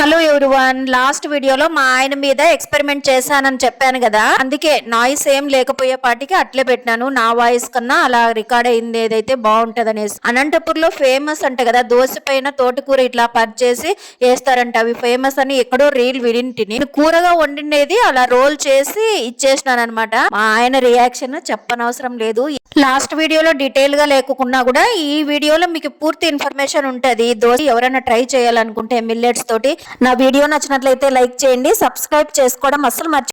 Hello everyone, last వీడియోలో మా ఆయన మీద ఎక్స్పెరిమెంట్ చేశానని చెప్పాను కదా. అందుకే నాయిస్ ఏం లేకపోయేపాటికి అట్లే పెట్టినాను. నా వాయిస్ కన్నా అలా రికార్డ్ అయింది ఏదైతే బాగుంటది అనేసి. అనంతపూర్ లో ఫేమస్ అంట కదా, దోశ పైన తోటకూర ఇట్లా పరిచేసి వేస్తారంట. అవి ఫేమస్ అని ఎక్కడో రీల్ విడింటిని. కూరగా వండినది అలా రోల్ చేసి ఇచ్చేసినాను అనమాట. మా ఆయన రియాక్షన్ చెప్పనవసరం లేదు. లాస్ట్ వీడియోలో డీటెయిల్ గా లేకున్నా కూడా ఈ వీడియోలో మీకు పూర్తి ఇన్ఫర్మేషన్ ఉంటది. దోశ ఎవరైనా ట్రై చేయాలనుకుంటే మిల్లెట్స్ తోటి. నా వీడియో నచ్చినట్లయితే లైక్ చేయండి, సబ్స్క్రైబ్ చేసుకోవడం అస్సలు మర్చిపోకండి.